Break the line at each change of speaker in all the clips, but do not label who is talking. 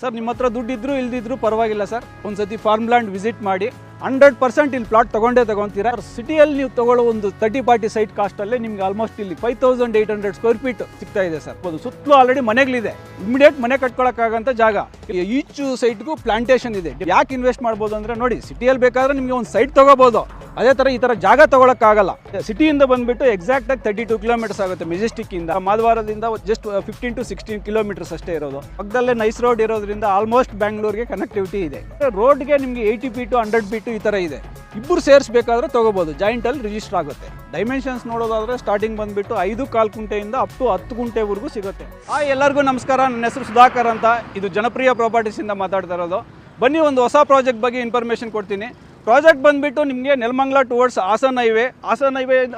Sir ನಿಮ್ಮ ಹತ್ರ ದುಡ್ಡು ಇದ್ರೂ ಇಲ್ದಿದ್ರೂ ಪರವಾಗಿಲ್ಲ ಸರ್, ಒಂದ್ಸತಿ ಫಾರ್ಮ್ ಲ್ಯಾಂಡ್ ವಿಸಿಟ್ ಮಾಡಿ 100% ಇಲ್ಲಿ ಪ್ಲಾಟ್ ತಗೊಂತೀರಾ. ಸಿಟಿಯಲ್ಲಿ ನೀವು ತಗೊಳ್ಳೋ ಒಂದು 30-40 ಸೈಟ್ ಕಾಸ್ಟಲ್ಲೇ ನಿಮ್ಗೆ ಆಲ್ಮೋಸ್ಟ್ ಇಲ್ಲಿ 5800 ಸ್ಕ್ವೇರ್ ಫೀಟ್ ಸಿಗ್ತಾ ಇದೆ ಸರ್. ಅದು ಸುತ್ತಲೂ ಆಲ್ರೆಡಿ ಮನೆಗಳಿದೆ, ಇಮಿಡಿಯೇಟ್ ಮನೆ ಕಟ್ಕೊಳಕ್ಕಾಗಂತ ಜಾಗ. ಈಚ್ ಸೈಟ್ಗೂ ಪ್ಲಾಂಟೇಶನ್ ಇದೆ. ಯಾಕೆ ಇನ್ವೆಸ್ಟ್ ಮಾಡ್ಬೋದು ಅಂದರೆ ನೋಡಿ, ಸಿಟಿಯಲ್ಲಿ ಬೇಕಾದ್ರೆ ನಿಮಗೆ ಒಂದು ಸೈಟ್ ತಗೋಬೋದು, ಅದೇ ಥರ ಈ ಥರ ಜಾಗ ತಗೊಳಕ್ಕಾಗಲ್ಲ. ಸಿಟಿಯಿಂದ ಬಂದುಬಿಟ್ಟು ಎಕ್ಸಾಕ್ಟಾಗಿ 32 ಕಿಲೋಮೀಟರ್ಸ್ ಆಗುತ್ತೆ ಮೆಜೆಸ್ಟಿಕ್ಕಿಂದ. ಮಾಧವಾರದಿಂದ ಜಸ್ಟ್ 15 to 16 ಕಿಲೋಮೀಟರ್ಸ್ ಅಷ್ಟೇ ಇರೋದು. ಪಕ್ಕದಲ್ಲೇ ನೈಸ್ ರೋಡ್ ಇರೋದ್ರಿಂದ ಆಲ್ಮೋಸ್ಟ್ ಬ್ಯಾಂಗ್ಳೂರ್ಗೆ ಕನೆಕ್ಟಿವಿಟಿ ಇದೆ. ರೋಡ್ಗೆ ನಿಮಗೆ 80 ಫೀಟು 100 ಫೀಟು ಈ ಥರ ಇದೆ. ಇಬ್ಬರು ಸೇರಿಸಬೇಕಾದ್ರೆ ತೊಗೋಬೋದು, ಜಾಯಿಂಟಲ್ಲಿ ರಿಜಿಸ್ಟರ್ ಆಗುತ್ತೆ. ಡೈಮೆನ್ಷನ್ಸ್ ನೋಡೋದಾದ್ರೆ ಸ್ಟಾರ್ಟಿಂಗ್ ಬಂದುಬಿಟ್ಟು 5.25 ಗುಂಟೆಯಿಂದ ಅಪ್ ಟು 10 ಗುಂಟೆವರೆಗೂ ಸಿಗುತ್ತೆ. ಎಲ್ಲರಿಗೂ ನಮಸ್ಕಾರ, ನನ್ನ ಹೆಸರು ಸುಧಾಕರ್ ಅಂತ. ಇದು ಜನಪ್ರಿಯ ಪ್ರಾಪರ್ಟೀಸಿಂದ ಮಾತಾಡ್ತಾ ಇರೋದು. ಬನ್ನಿ ಒಂದು ಹೊಸ ಪ್ರಾಜೆಕ್ಟ್ ಬಗ್ಗೆ ಇನ್ಫಾರ್ಮೇಷನ್ ಕೊಡ್ತೀನಿ. ಪ್ರಾಜೆಕ್ಟ್ ಬಂದುಬಿಟ್ಟು ನಿಮಗೆ ನೆಲಮಂಗಲ ಟುವರ್ಡ್ಸ್ ಹಾಸನ್ ಹೈವೇ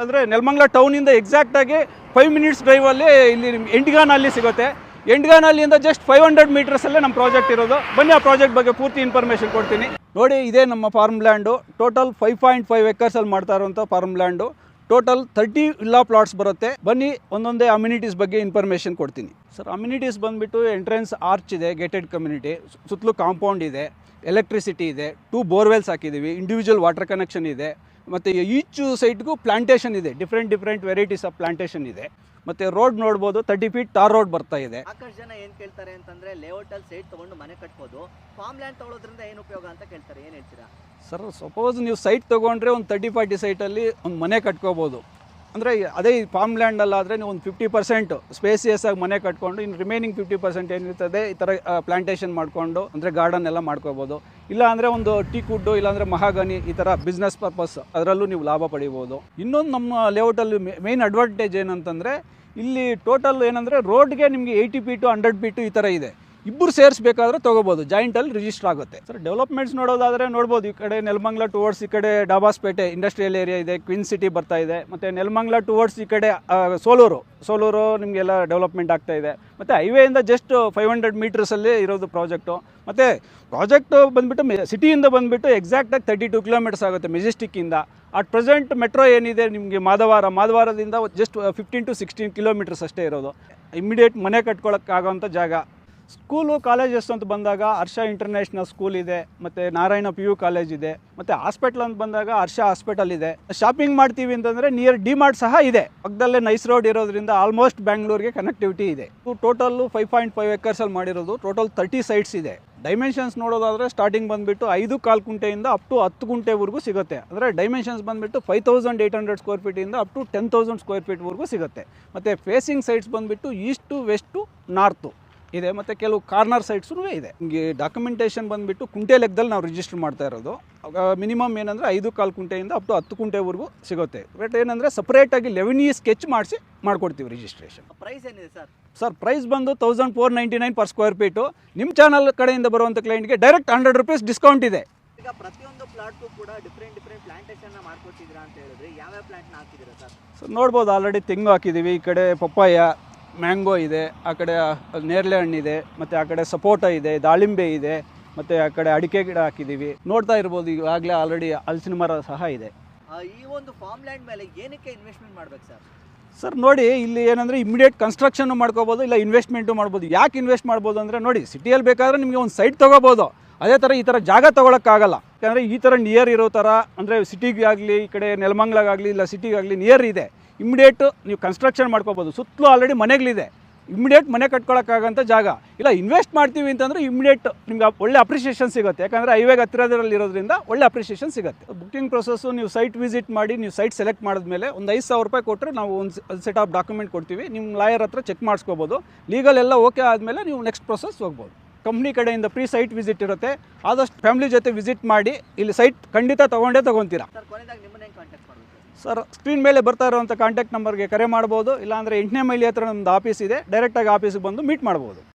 ಅಂದರೆ ನೆಲಮಂಗಲ ಟೌನಿಂದ ಎಕ್ಸಾಕ್ಟಾಗಿ 5 ಮಿನಿಟ್ಸ್ ಡ್ರೈವಲ್ಲಿ ಇಲ್ಲಿ ನಿಮ್ಗೆ ಎಂಟ್ಗಾನಲ್ಲಿ ಸಿಗುತ್ತೆ. ಎಂಟ್ಗಾನಲ್ಲಿಂದ ಜಸ್ಟ್ 500 ಮೀಟರ್ಸಲ್ಲೇ ನಮ್ಮ ಪ್ರಾಜೆಕ್ಟ್ ಇರೋದು. ಬನ್ನಿ ಆ ಪ್ರಾಜೆಕ್ಟ್ ಬಗ್ಗೆ ಪೂರ್ತಿ ಇನ್ಫಾರ್ಮೇಷನ್ ಕೊಡ್ತೀನಿ. ನೋಡಿ, ಇದೇ ನಮ್ಮ ಫಾರ್ಮ್ ಲ್ಯಾಂಡು. ಟೋಟಲ್ 5.5 ಎಕರ್ಸಲ್ಲಿ ಮಾಡ್ತಾ ಇರುವಂಥ farm land. Total 30 villa plots ಬರುತ್ತೆ. ಬನ್ನಿ ಒಂದೊಂದೇ ಅಮ್ಯುನಿಟೀಸ್ ಬಗ್ಗೆ ಇನ್ಫಾರ್ಮೇಷನ್ ಕೊಡ್ತೀನಿ. ಸರ್, ಅಮ್ಯುನಿಟೀಸ್ ಬಂದುಬಿಟ್ಟು ಎಂಟ್ರೆನ್ಸ್ ಆರ್ಚ್ ಇದೆ, ಗೇಟೆಡ್ ಕಮ್ಯುನಿಟಿ, ಸುತ್ತಲೂ ಕಾಂಪೌಂಡ್ ಇದೆ, ಎಲೆಕ್ಟ್ರಿಸಿಟಿ ಇದೆ, 2 ಬೋರ್ವೆಲ್ಸ್ ಹಾಕಿದ್ದೀವಿ, ಇಂಡಿವಿಜುವಲ್ ವಾಟರ್ ಕನೆಕ್ಷನ್ ಇದೆ. ಮತ್ತು ಈಚ್ ಸೈಟ್ಗೂ ಪ್ಲಾಂಟೇಷನ್ ಇದೆ, ಡಿಫ್ರೆಂಟ್ ವೆರೈಟೀಸ್ ಆಫ್ ಪ್ಲಾಂಟೇಷನ್ ಇದೆ. ಮತ್ತು ರೋಡ್ ನೋಡ್ಬೋದು, 30 ಫೀಟ್ ಟಾರ್ ರೋಡ್ ಬರ್ತಾ ಇದೆ.
ಸಾಕಷ್ಟು ಜನ ಏನು ಕೇಳ್ತಾರೆ ಅಂತಂದರೆ ಲೇಔಟಲ್ಲಿ ಸೈಟ್ ತೊಗೊಂಡು ಮನೆ ಕಟ್ಬೋದು, ಫಾರ್ಮ್ ಲ್ಯಾಂಡ್ ತೊಗೊಳೋದ್ರಿಂದ ಏನು ಉಪಯೋಗ ಅಂತ ಕೇಳ್ತಾರೆ, ಏನು ಹೇಳ್ತೀರಾ?
ಸರ್, ಸಪೋಸ್ ನೀವು ಸೈಟ್ ತೊಗೊಂಡ್ರೆ ಒಂದು 30-40 ಸೈಟಲ್ಲಿ ಒಂದು ಮನೆ ಕಟ್ಕೋಬೋದು. ಅಂದರೆ ಅದೇ ಫಾರ್ಮ್ ಲ್ಯಾಂಡಲ್ಲಾದರೆ ನೀವು ಒಂದು 50% ಸ್ಪೇಸಿಯಸ್ ಆಗಿ ಮನೆ ಕಟ್ಕೊಂಡು ಇನ್ನು ರಿಮೈನಿಂಗ್ 50% ಏನಿರ್ತದೆ ಈ ಥರ ಪ್ಲಾಂಟೇಷನ್ ಮಾಡಿಕೊಂಡು ಅಂದರೆ ಗಾರ್ಡನ್ ಎಲ್ಲ ಮಾಡ್ಕೋಬೋದು. ಇಲ್ಲ ಅಂದರೆ ಒಂದು ಟೀಕ್ ವುಡ್ಡು, ಇಲ್ಲಾಂದರೆ ಮಹಾಗನಿ, ಈ ಥರ ಬಿಸ್ನೆಸ್ ಪರ್ಪಸ್ ಅದರಲ್ಲೂ ನೀವು ಲಾಭ ಪಡಿಬೋದು. ಇನ್ನೊಂದು ನಮ್ಮ ಲೇಔಟಲ್ಲಿ ಮೇಯ್ನ್ ಅಡ್ವಾಂಟೇಜ್ ಏನಂತಂದರೆ ಇಲ್ಲಿ ಟೋಟಲ್ ಏನಂದರೆ ರೋಡ್ಗೆ ನಿಮಗೆ 80 ಫೀಟು 100 ಫೀಟು ಈ ಥರ ಇದೆ. ಇಬ್ಬರು ಸೇರಿಸಬೇಕಾದ್ರೆ ತೊಗೋಬೋದು, ಜಾಯಿಂಟಲ್ಲಿ ರಿಜಿಸ್ಟರ್ ಆಗುತ್ತೆ. ಸರ್, ಡೆವಲಪ್ಮೆಂಟ್ಸ್ ನೋಡೋದಾದರೆ ನೋಡ್ಬೋದು, ಈ ಕಡೆ ನೆಲಮಂಗಲ ಟುವರ್ಡ್ಸ್ ಈ ಕಡೆ ಡಾಬಾಸ್ಪೇಟೆ ಇಂಡಸ್ಟ್ರಿಯಲ್ ಏರಿಯಾ ಇದೆ, ಕ್ವೀನ್ ಸಿಟಿ ಬರ್ತಾ ಇದೆ. ಮತ್ತು ನೆಲಮಂಗಲ ಟುವರ್ಡ್ಸ್ ಈ ಕಡೆ ಸೋಲೂರು ನಿಮಗೆಲ್ಲ ಡೆವಲಪ್ಮೆಂಟ್ ಆಗ್ತಾ ಇದೆ. ಮತ್ತು ಹೈವೇಯಿಂದ ಜಸ್ಟ್ 500 ಮೀಟರ್ಸಲ್ಲಿ ಇರೋದು ಪ್ರಾಜೆಕ್ಟು. ಮತ್ತು ಪ್ರಾಜೆಕ್ಟು ಬಂದುಬಿಟ್ಟು ಸಿಟಿಯಿಂದ ಬಂದುಬಿಟ್ಟು ಎಕ್ಸಾಕ್ಟಾಗಿ 32 ಕಿಲೋಮೀಟರ್ಸ್ ಆಗುತ್ತೆ ಮೆಜೆಸ್ಟಿಕ್ಕಿಂದ. ಅಟ್ ಪ್ರೆಸೆಂಟ್ ಮೆಟ್ರೋ ಏನಿದೆ ನಿಮಗೆ ಮಾಧವಾರದಿಂದ ಜಸ್ಟ್ 15 to 16 ಕಿಲೋಮೀಟರ್ಸ್ ಅಷ್ಟೇ ಇರೋದು. ಇಮಿಡಿಯೇಟ್ ಮನೆ ಕಟ್ಕೊಳ್ಳೋಕ್ಕಾಗೋಂಥ ಜಾಗ. ಸ್ಕೂಲು ಕಾಲೇಜಸ್ ಅಂತ ಬಂದಾಗ ಹರ್ಷ ಇಂಟರ್ನ್ಯಾಷನಲ್ ಸ್ಕೂಲ್ ಇದೆ, ಮತ್ತು ನಾರಾಯಣ PU ಕಾಲೇಜ್ ಇದೆ, ಮತ್ತು ಹಾಸ್ಪಿಟಲ್ ಅಂತ ಬಂದಾಗ ಹರ್ಷ ಹಾಸ್ಪಿಟಲ್ ಇದೆ. ಶಾಪಿಂಗ್ ಮಾಡ್ತೀವಿ ಅಂತಂದರೆ ನಿಯರ್ ಡಿಮಾರ್ಟ್ ಸಹ ಇದೆ. ಪಕ್ಕದಲ್ಲೇ ನೈಸ್ ರೋಡ್ ಇರೋದ್ರಿಂದ ಆಲ್ಮೋಸ್ಟ್ ಬ್ಯಾಂಗ್ಳೂರ್ಗೆ ಕನೆಕ್ಟಿವಿಟಿ ಇದೆ. ಟೋಟಲ್ಲು 5.5 ಎಕರ್ಸಲ್ಲಿ ಮಾಡಿರೋದು. ಟೋಟಲ್ 30 ಸೈಟ್ಸ್ ಇದೆ. ಡೈಮೆನ್ಷನ್ಸ್ ನೋಡೋದಾದರೆ ಸ್ಟಾರ್ಟಿಂಗ್ ಬಂದುಬಿಟ್ಟು 5.25 ಗುಂಟೆಯಿಂದ ಅಪ್ ಟು 10 ಗುಂಟೆವರೆಗೂ ಸಿಗುತ್ತೆ. ಅಂದರೆ ಡೈಮೆನ್ಷನ್ಸ್ ಬಂದುಬಿಟ್ಟು 5800 ಸ್ಕ್ವೇರ್ ಫೀಟಿಂದ ಅಪ್ ಟು 10,000 ಸ್ಕ್ವೇರ್ ಫೀಟ್ವರೆಗೂ ಸಿಗುತ್ತೆ. ಮತ್ತು ಫೇಸಿಂಗ್ ಸೈಟ್ಸ್ ಬಂದುಬಿಟ್ಟು ಈಸ್ಟು, ವೆಸ್ಟು, ನಾರ್ತು ಇದೆ. ಮತ್ತು ಕೆಲವು ಕಾರ್ನರ್ ಸೈಟ್ಸೂ ಇದೆ. ನಿಮಗೆ ಡಾಕ್ಯುಮೆಂಟೇಷನ್ ಬಂದುಬಿಟ್ಟು ಕುಂಟೆ ಲೆಕ್ಕದಲ್ಲಿ ನಾವು ರಿಜಿಸ್ಟರ್ ಮಾಡ್ತಾ ಇರೋದು. ಮಿನಿಮಮ್ ಏನಂದರೆ 5.25 ಗುಂಟೆಯಿಂದ ಅಪ್ ಟು 10 ಗುಂಟೆವರೆಗೂ ಸಿಗುತ್ತೆ. ಬಟ್ ಏನಂದರೆ ಸಪ್ರೇಟಾಗಿ 11E ಸ್ಕೆಚ್ ಮಾಡಿಸಿ ಮಾಡ್ಕೊಡ್ತೀವಿ ರಿಜಿಸ್ಟ್ರೇಷನ್.
ಪ್ರೈಸ್ ಏನಿದೆ ಸರ್?
ಸರ್, ಪ್ರೈಸ್ ಬಂದು 1499 ಪರ್ ಸ್ಕ್ವೇರ್ ಫೀಟು. ನಿಮ್ಮ ಚಾನಲ್ ಕಡೆಯಿಂದ ಬರುವಂಥ ಕ್ಲೈಂಟ್ಗೆ ಡೈರೆಕ್ಟ್ 100 ರೂಪೀಸ್ ಡಿಸ್ಕೌಂಟ್ ಇದೆ.
ಈಗ ಪ್ರತಿಯೊಂದು ಪ್ಲಾಟ್ಗೂ ಕೂಡ ಡಿಫ್ರೆಂಟ್ ಪ್ಲಾಂಟೇಷನ್ನ ಮಾಡ್ಕೊಟ್ಟಿದ್ದೀರಾ ಅಂತ ಹೇಳಿದ್ರೆ ಯಾವ್ಯಾವ ಪ್ಲಾಂಟ್ನ ಹಾಕಿದ್ದೀರಾ ಸರ್?
ಸರ್, ನೋಡ್ಬೋದು, ಆಲ್ರೆಡಿ ತೆಂಗು ಹಾಕಿದ್ದೀವಿ. ಈ ಕಡೆ ಪಪ್ಪಾಯ, ಮ್ಯಾಂಗೋ ಇದೆ, ಆ ಕಡೆ ನೇರಳೆ ಹಣ್ಣಿದೆ, ಮತ್ತು ಆ ಕಡೆ ಸಪೋಟ ಇದೆ, ದಾಳಿಂಬೆ ಇದೆ, ಮತ್ತು ಆ ಕಡೆ ಅಡಿಕೆ ಗಿಡ ಹಾಕಿದ್ದೀವಿ. ನೋಡ್ತಾ ಇರ್ಬೋದು, ಈಗಾಗಲೇ ಆಲ್ರೆಡಿ ಹಲಸಿನ ಮರ ಸಹ ಇದೆ.
ಈ ಒಂದು ಫಾರ್ಮ್ ಲ್ಯಾಂಡ್ ಮೇಲೆ ಏನಕ್ಕೆ ಇನ್ವೆಸ್ಟ್ಮೆಂಟ್ ಮಾಡ್ಬೇಕು ಸರ್?
ಸರ್, ನೋಡಿ, ಇಲ್ಲಿ ಏನಂದರೆ ಇಮಿಡಿಯೇಟ್ ಕನ್ಸ್ಟ್ರಕ್ಷನ್ ಮಾಡ್ಕೋಬೋದು, ಇಲ್ಲ ಇನ್ವೆಸ್ಟ್ಮೆಂಟು ಮಾಡ್ಬೋದು. ಯಾಕೆ ಇನ್ವೆಸ್ಟ್ ಮಾಡ್ಬೋದು ಅಂದರೆ ನೋಡಿ, ಸಿಟಿಯಲ್ಲಿ ಬೇಕಾದ್ರೆ ನಿಮಗೆ ಒಂದು ಸೈಟ್ ತೊಗೋಬೋದು, ಅದೇ ಥರ ಈ ಥರ ಜಾಗ ತೊಗೊಳಕ್ಕಾಗಲ್ಲ. ಯಾಕಂದರೆ ಈ ಥರ ನಿಯರ್ ಇರೋ ಥರ ಅಂದರೆ ಸಿಟಿಗೆ ಆಗಲಿ, ಈ ಕಡೆ ನೆಲಮಂಗಲಾಗಲಿ, ಇಲ್ಲ ಸಿಟಿಗಾಗಲಿ ನಿಯರ್ ಇದೆ. ಇಮಿಡಿಯೇಟ್ ನೀವು ಕನ್ಸ್ಟ್ರಕ್ಷನ್ ಮಾಡ್ಕೋಬೋದು. ಸುತ್ತಲೂ ಆಲ್ರೆಡಿ ಮನೆಗಳಿದೆ, ಇಮಿಡಿಯೇಟ್ ಮನೆ ಕಟ್ಕೊಳಕ್ಕಾಗಂಥ ಜಾಗ. ಇಲ್ಲ ಇನ್ವೆಸ್ಟ್ ಮಾಡ್ತೀವಿ ಅಂತಂದರೆ ಇಮಿಡಿಯೇಟ್ ನಿಮ್ಗೆ ಒಳ್ಳೆ ಅಪ್ರಿಷಿಯೇಷನ್ ಸಿಗುತ್ತೆ. ಯಾಕಂದರೆ ಹೈವೇಗೆ ಹತ್ತಿರದಲ್ಲಿ ಇರೋದ್ರಿಂದ ಒಳ್ಳೆ ಅಪ್ರಿಷಿಯೇಷನ್ ಸಿಗುತ್ತೆ. ಬುಕಿಂಗ್ ಪ್ರೊಸೆಸ್ಸು ನೀವು ಸೈಟ್ ವಿಸಿಟ್ ಮಾಡಿ, ನೀವು ಸೈಟ್ ಸೆಲೆಕ್ಟ್ ಮಾಡಿದ್ಮೇಲೆ ಒಂದು 5,000 ರೂಪಾಯಿ ಕೊಟ್ಟರೆ ನಾವು ಒಂದು ಸೆಟ್ ಆಫ್ ಡಾಕ್ಯುಮೆಂಟ್ ಕೊಡ್ತೀವಿ. ನಿಮ್ಮ ಲಾಯರ್ ಹತ್ರ ಚೆಕ್ ಮಾಡಿಸ್ಕೋಬೋದು. ಲೀಗಲ್ ಎಲ್ಲ ಓಕೆ ಆದಮೇಲೆ ನೀವು ನೆಕ್ಸ್ಟ್ ಪ್ರೊಸೆಸ್ ಹೋಗ್ಬೋದು. ಕಂಪ್ನಿ ಕಡೆಯಿಂದ ಫ್ರೀ ಸೈಟ್ ವಿಸಿಟ್ ಇರುತ್ತೆ. ಆದಷ್ಟು ಫ್ಯಾಮಿಲಿ ಜೊತೆ ವಿಸಿಟ್ ಮಾಡಿ, ಇಲ್ಲಿ ಸೈಟ್ ಖಂಡಿತ ತೊಗೊಂತೀರಾ.
ಸರ್, ಕೊನೆಯದಾಗಿ ನಿಮ್ಮನ್ನ ಹೆಂಗೆ ಕಾಂಟ್ಯಾಕ್ಟ್ ಮಾಡಬೇಕು?
ಸರ್, ಸ್ಕ್ರೀನ್ ಮೇಲೆ ಬರ್ತಾ ಇರೋವಂಥ ಕಾಂಟ್ಯಾಕ್ಟ್ ನಂಬರ್ಗೆ ಕರೆ ಮಾಡ್ಬೋದು. ಇಲ್ಲಾಂದರೆ 8ನೇ ಮೈಲಿ ಹತ್ರ ನಮ್ಮದು ಆಫೀಸ್ ಇದೆ, ಡೈರೆಕ್ಟಾಗಿ ಆಫೀಸಿಗೆ ಬಂದು ಮೀಟ್ ಮಾಡ್ಬೋದು.